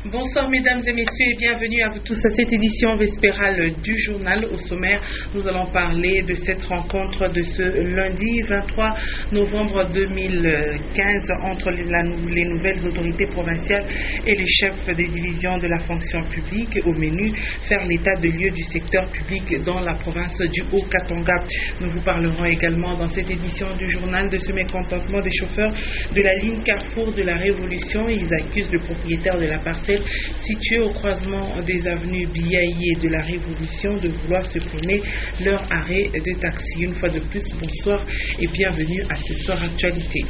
Bonsoir mesdames et messieurs et bienvenue à vous tous à cette édition vespérale du journal. Au sommaire, nous allons parler de cette rencontre de ce lundi 23 novembre 2015 entre les nouvelles autorités provinciales et les chefs des divisions de la fonction publique. Au menu, faire l'état de lieu du secteur public dans la province du Haut-Katanga. Nous vous parlerons également dans cette édition du journal de ce mécontentement des chauffeurs de la ligne Carrefour de la Révolution. Ils accusent le propriétaire de la parcelle située au croisement des avenues Biaï et de la Révolution de vouloir supprimer leur arrêt de taxi. Une fois de plus, bonsoir et bienvenue à ce soir actualité.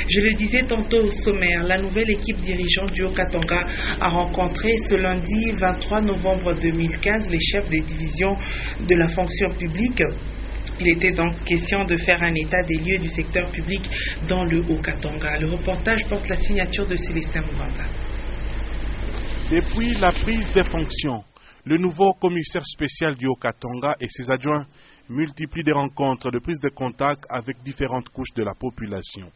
Je le disais tantôt au sommaire, la nouvelle équipe dirigeante du Haut-Katanga a rencontré ce lundi 23 novembre 2015 les chefs des divisions de la fonction publique. Il était donc question de faire un état des lieux du secteur public dans le Haut-Katanga. Le reportage porte la signature de Célestin Mouvanda. Depuis la prise des fonctions, le nouveau commissaire spécial du Haut-Katanga et ses adjoints multiplient des rencontres de prise de contact avec différentes couches de la population.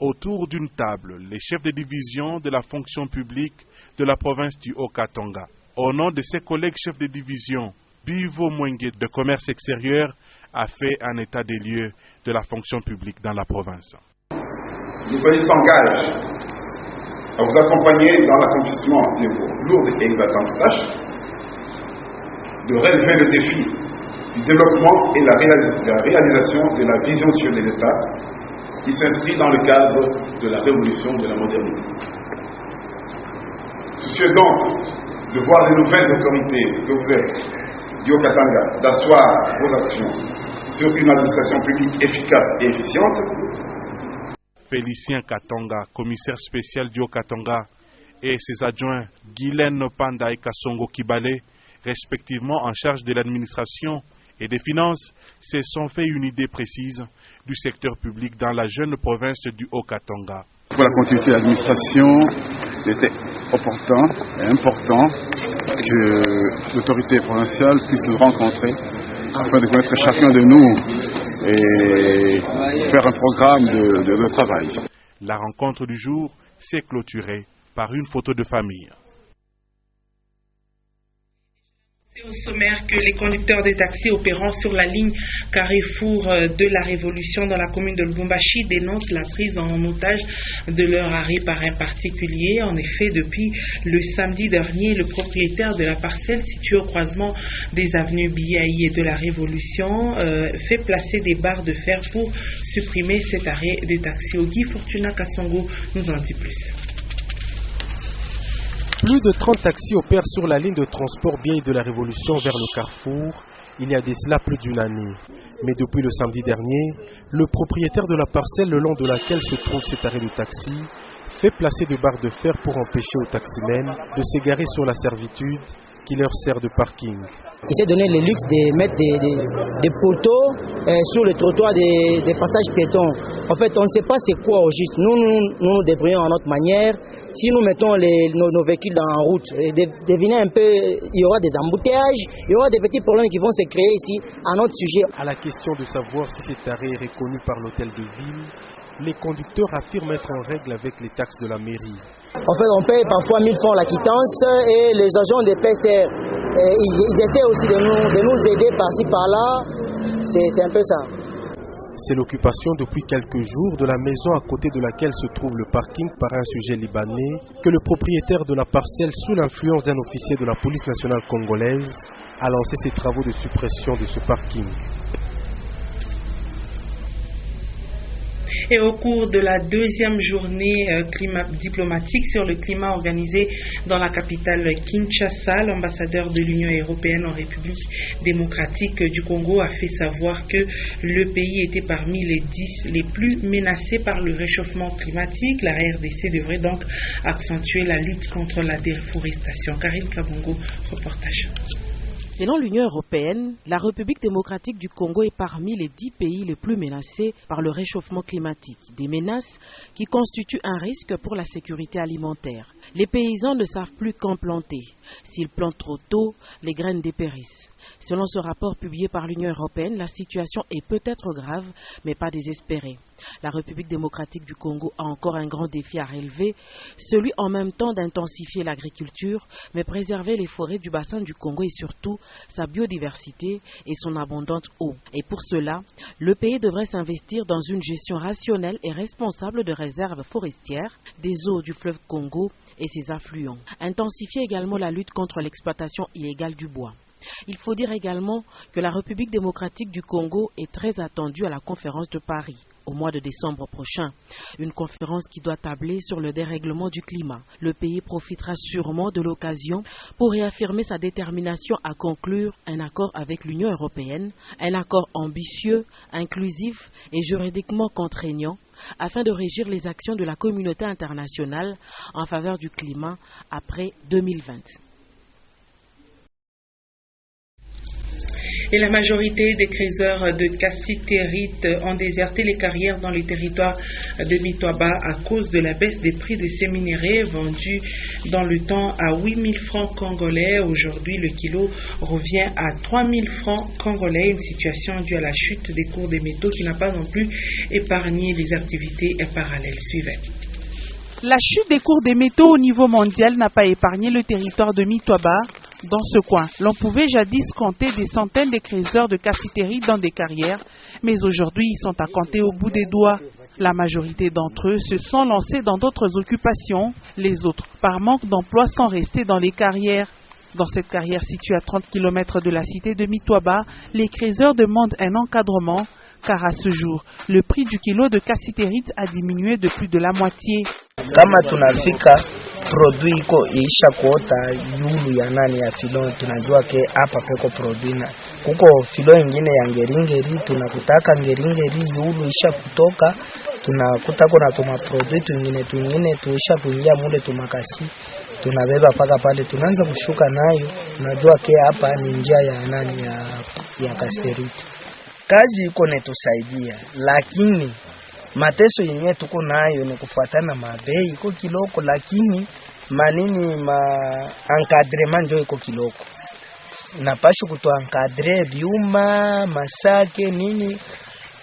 Autour d'une table, les chefs de division de la fonction publique de la province du Haut-Katanga. Au nom de ses collègues chefs de division, Bivo Mwengue de commerce extérieur a fait un état des lieux de la fonction publique dans la province. Le pays s'engage à vous accompagner dans l'accomplissement de vos lourdes et exaltantes tâches, de relever le défi du développement et la réalisation de la vision sur les États qui s'inscrit dans le cadre de la révolution de la modernité. Soucieux donc de voir les nouvelles autorités que vous êtes du Haut-Katanga d'asseoir vos actions sur une administration publique efficace et efficiente. Félicien Katonga, commissaire spécial du Haut-Katanga, et ses adjoints Guylaine Panda et Kassongo Kibale, respectivement en charge de l'administration et des finances, se sont fait une idée précise du secteur public dans la jeune province du Haut-Katanga. Pour la continuité de l'administration, il était opportun et important que l'autorité provinciale puisse nous rencontrer afin de connaître chacun de nous et faire un programme de travail. La rencontre du jour s'est clôturée par une photo de famille. C'est au sommaire que les conducteurs des taxis opérant sur la ligne Carrefour de la Révolution dans la commune de Lubumbashi dénoncent la prise en otage de leur arrêt par un particulier. En effet, depuis le samedi dernier, le propriétaire de la parcelle située au croisement des avenues Biaï et de la Révolution fait placer des barres de fer pour supprimer cet arrêt de taxi. Guy Fortuna Kassongo nous en dit plus. Plus de 30 taxis opèrent sur la ligne de transport Biaï de la Révolution vers le Carrefour, il y a de cela plus d'une année. Mais depuis le samedi dernier, le propriétaire de la parcelle le long de laquelle se trouve cet arrêt de taxi fait placer des barres de fer pour empêcher aux taximens de s'égarer sur la servitude qui leur sert de parking. Il s'est donné le luxe de mettre des poteaux sur le trottoir des passages piétons. En fait, on ne sait pas c'est quoi au juste. Nous débrouillons à notre manière. Si nous mettons nos véhicules en route, devinez un peu, il y aura des embouteillages, il y aura des petits problèmes qui vont se créer ici à notre sujet. À la question de savoir si cet arrêt est reconnu par l'hôtel de ville, les conducteurs affirment être en règle avec les taxes de la mairie. En fait, on paye parfois 1000 francs la quittance et les agents des PCR, ils essaient aussi de nous aider par-ci par-là. C'est un peu ça. C'est l'occupation depuis quelques jours de la maison à côté de laquelle se trouve le parking par un sujet libanais que le propriétaire de la parcelle, sous l'influence d'un officier de la police nationale congolaise, a lancé ses travaux de suppression de ce parking. Et au cours de la deuxième journée diplomatique sur le climat organisée dans la capitale Kinshasa, l'ambassadeur de l'Union européenne en République démocratique du Congo a fait savoir que le pays était parmi les 10 les plus menacés par le réchauffement climatique. La RDC devrait donc accentuer la lutte contre la déforestation. Karine Kabongo, reportage. Selon l'Union européenne, la République démocratique du Congo est parmi les 10 pays les plus menacés par le réchauffement climatique. Des menaces qui constituent un risque pour la sécurité alimentaire. Les paysans ne savent plus quand planter. S'ils plantent trop tôt, les graines dépérissent. Selon ce rapport publié par l'Union européenne, la situation est peut-être grave, mais pas désespérée. La République démocratique du Congo a encore un grand défi à relever, celui en même temps d'intensifier l'agriculture, mais préserver les forêts du bassin du Congo et surtout sa biodiversité et son abondante eau. Et pour cela, le pays devrait s'investir dans une gestion rationnelle et responsable de réserves forestières, des eaux du fleuve Congo et ses affluents. Intensifier également la lutte contre l'exploitation illégale du bois. Il faut dire également que la République démocratique du Congo est très attendue à la conférence de Paris au mois de décembre prochain. Une conférence qui doit tabler sur le dérèglement du climat. Le pays profitera sûrement de l'occasion pour réaffirmer sa détermination à conclure un accord avec l'Union européenne, un accord ambitieux, inclusif et juridiquement contraignant, afin de régir les actions de la communauté internationale en faveur du climat après 2020. Et la majorité des creuseurs de cassitérite ont déserté les carrières dans les territoires de Mitwaba à cause de la baisse des prix de ces minéraux vendus dans le temps à 8 000 francs congolais. Aujourd'hui, le kilo revient à 3 000 francs congolais, une situation due à la chute des cours des métaux qui n'a pas non plus épargné les activités parallèles. Suivez. La chute des cours des métaux au niveau mondial n'a pas épargné le territoire de Mitwaba. Dans ce coin, l'on pouvait jadis compter des centaines de creuseurs de cassitérite dans des carrières, mais aujourd'hui ils sont à compter au bout des doigts. La majorité d'entre eux se sont lancés dans d'autres occupations. Les autres, par manque d'emploi, sont restés dans les carrières. Dans cette carrière située à 30 km de la cité de Mitwaba, les creuseurs demandent un encadrement, car à ce jour, le prix du kilo de cassitérite a diminué de plus de la moitié. Kama tunafika produit iko isha kuota yulu ya nani ya filo, tunajua ke hapa peko produit na kuko filo ingine ya ngeringeri, tunakutaka ngeringeri yulu isha kutoka, tunakuta kuna tuma produit twingine tuisha kuingia mule tumakasi, tunabeba paka pale tunaanza kushuka nayo, tunajua ke hapa ni njia ya nani ya cassiterite. Kazi iko netusaidia, lakini mateso yenyewe tuko nayo ni kufuatana mabei iko kiloko, lakini encadrement ndio iko kiloko. Napasha kutoencadre biuma masake nini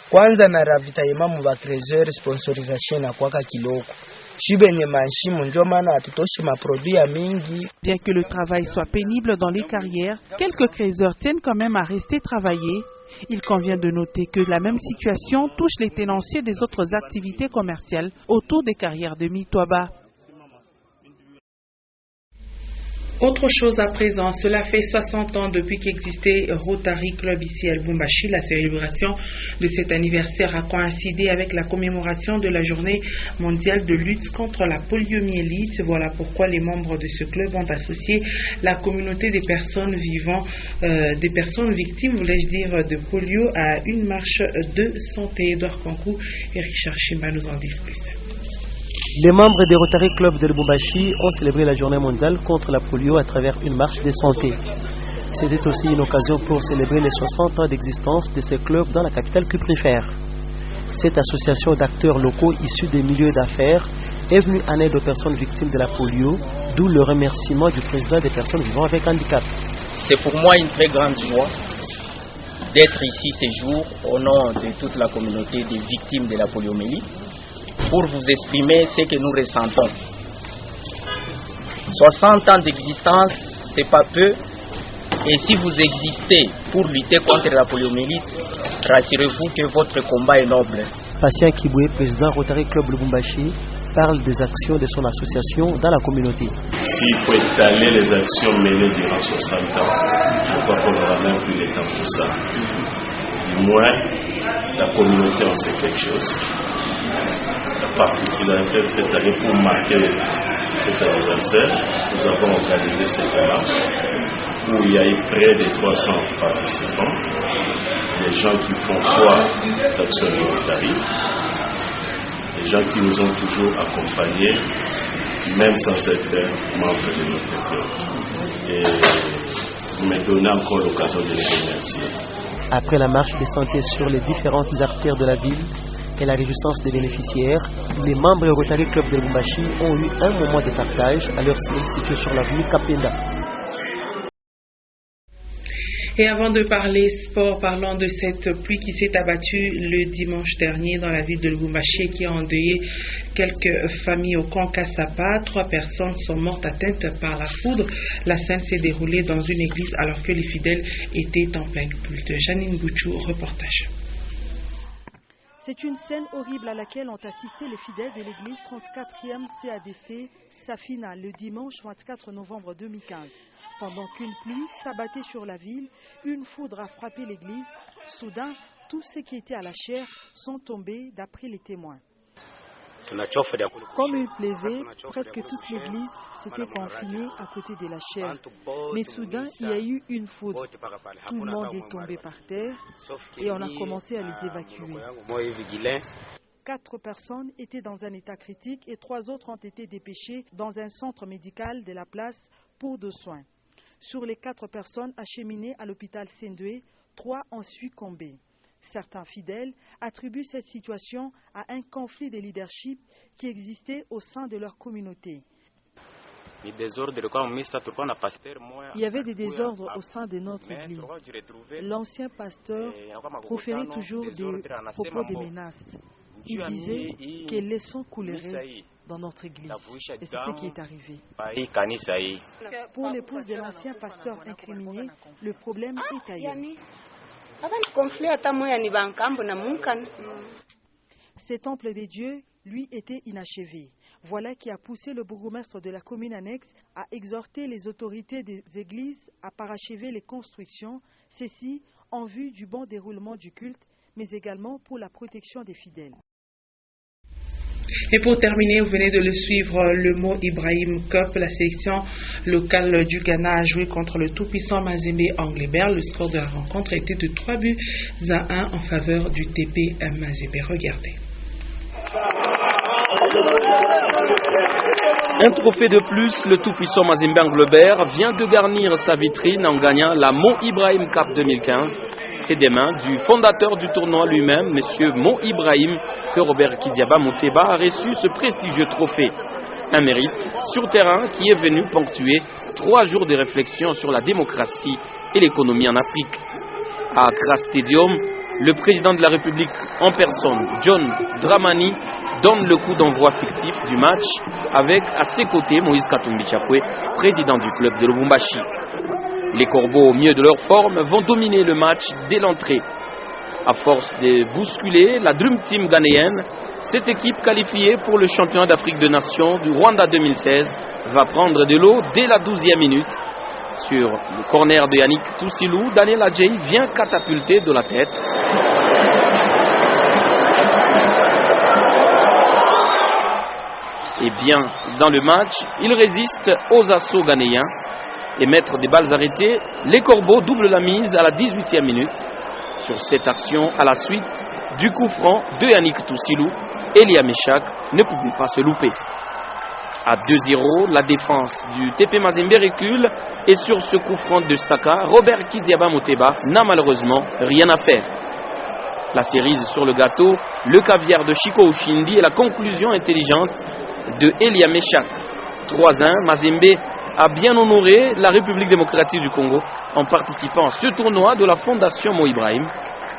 kwanza na ravitaillement mu bakrezer sponsorisation na kwaka kiloko. Shibenye manshimo ndio maana hatutoshi maproduit ya mingi. Bien que le travail soit pénible dans les carrières, quelques creuseurs tiennent quand même à rester travailler. Il convient de noter que la même situation touche les tenanciers des autres activités commerciales autour des carrières de Mitwaba. Autre chose à présent, cela fait 60 ans depuis qu'existait Rotary Club ici à Lubumbashi. La célébration de cet anniversaire a coïncidé avec la commémoration de la journée mondiale de lutte contre la poliomyélite. Voilà pourquoi les membres de ce club ont associé la communauté des personnes vivant, des personnes victimes, voulais-je dire, de polio à une marche de santé. Edouard Kankou et Richard Chimba nous en disent plus. Les membres des Rotary Club de Lubumbashi ont célébré la journée mondiale contre la polio à travers une marche de santé. C'était aussi une occasion pour célébrer les 60 ans d'existence de ces clubs dans la capitale cuprifère. Cette association d'acteurs locaux issus des milieux d'affaires est venue en aide aux personnes victimes de la polio, d'où le remerciement du président des personnes vivant avec handicap. C'est pour moi une très grande joie d'être ici ces jours au nom de toute la communauté des victimes de la poliomyélite, pour vous exprimer ce que nous ressentons. 60 ans d'existence, c'est pas peu, et si vous existez pour lutter contre la poliomyélite, rassurez-vous que votre combat est noble. Patient Kiboué, président Rotary Club Lubumbashi, parle des actions de son association dans la communauté. S'il faut étaler les actions menées durant 60 ans, je crois qu'on n'aura même plus le temps pour ça. Du moins, la communauté en sait quelque chose. La particularité de cette année, pour marquer cet anniversaire, nous avons organisé cette marche où il y a eu près de 300 participants, des gens qui font foi aux actions de Rotary, des gens qui nous ont toujours accompagnés, même sans être membres de notre club. Et vous me donnez encore l'occasion de les remercier. Après la marche de santé sur les différentes artères de la ville et la réjouissance des bénéficiaires, les membres du Rotary Club de Lubumbashi ont eu un moment de partage à leur siège situé sur l'avenue Kapenda. Et avant de parler sport, parlons de cette pluie qui s'est abattue le dimanche dernier dans la ville de Lubumbashi qui a endeuillé quelques familles au camp Kassapa. 3 personnes sont mortes atteintes par la foudre. La scène s'est déroulée dans une église alors que les fidèles étaient en plein culte. Janine Gouchou, reportage. C'est une scène horrible à laquelle ont assisté les fidèles de l'église 34e CADC Safina le dimanche 24 novembre 2015. Pendant qu'une pluie s'abattait sur la ville, une foudre a frappé l'église. Soudain, tous ceux qui étaient à la chaire sont tombés d'après les témoins. Comme il pleuvait, presque toute l'église s'était confinée à côté de la chaire. Mais soudain, il y a eu une foudre. Tout le monde est tombé par terre et on a commencé à les évacuer. 4 personnes étaient dans un état critique et 3 autres ont été dépêchées dans un centre médical de la place pour de soins. Sur les 4 personnes acheminées à l'hôpital Sendoué, 3 ont succombé. Certains fidèles attribuent cette situation à un conflit de leadership qui existait au sein de leur communauté. Il y avait des désordres au sein de notre église. L'ancien pasteur proférait toujours des propos de menaces. Il disait que les sangs couleraient dans notre église. Et c'est ce qui est arrivé. Pour l'épouse de l'ancien pasteur incriminé, le problème est ailleurs. Ces temples des dieux, lui, étaient inachevés. Voilà qui a poussé le bourgmestre de la commune annexe à exhorter les autorités des églises à parachever les constructions, ceci en vue du bon déroulement du culte, mais également pour la protection des fidèles. Et pour terminer, vous venez de le suivre, le Mo Ibrahim Cup, la sélection locale du Ghana a joué contre le tout-puissant Mazembe Anglebert. Le score de la rencontre a été de 3-1 en faveur du TP Mazembe. Regardez. Un trophée de plus, le tout-puissant Mazembe Anglebert vient de garnir sa vitrine en gagnant la Mo Ibrahim Cup 2015. C'est des mains du fondateur du tournoi lui-même, M. Mo Ibrahim, que Robert Kidiaba Mouteba a reçu ce prestigieux trophée. Un mérite sur terrain qui est venu ponctuer 3 jours de réflexion sur la démocratie et l'économie en Afrique. À Accra Stadium, le président de la République en personne, John Dramani, donne le coup d'envoi fictif du match avec à ses côtés Moïse Katumbi Chapwe, président du club de Lubumbashi. Les Corbeaux, au mieux de leur forme, vont dominer le match dès l'entrée. À force de bousculer la Dream Team ghanéenne, cette équipe qualifiée pour le championnat d'Afrique de Nations du Rwanda 2016 va prendre de l'eau dès la 12e minute. Sur le corner de Yannick Toussilou, Daniel Adjei vient catapulter de la tête. Et bien, dans le match, il résiste aux assauts ghanéens. Et mettre des balles arrêtées, les Corbeaux doublent la mise à la 18e minute. Sur cette action, à la suite du coup franc de Yannick Toussilou, Elia Meshak ne pouvait pas se louper. À 2-0, la défense du TP Mazembe recule et sur ce coup franc de Saka, Robert Kidiaba Mouteba n'a malheureusement rien à faire. La cerise sur le gâteau, le caviar de Chico Ushindi et la conclusion intelligente de Elia Meshak. 3-1, Mazembe a bien honoré la République démocratique du Congo en participant à ce tournoi de la Fondation Mo Ibrahim,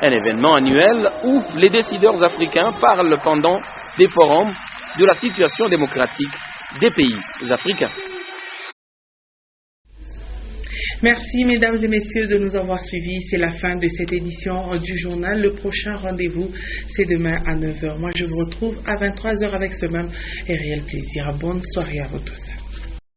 un événement annuel où les décideurs africains parlent pendant des forums de la situation démocratique des pays africains. Merci mesdames et messieurs de nous avoir suivis. C'est la fin de cette édition du journal. Le prochain rendez-vous, c'est demain à 9h. Moi, je vous retrouve à 23h avec ce même et réel plaisir. Bonne soirée à vous tous.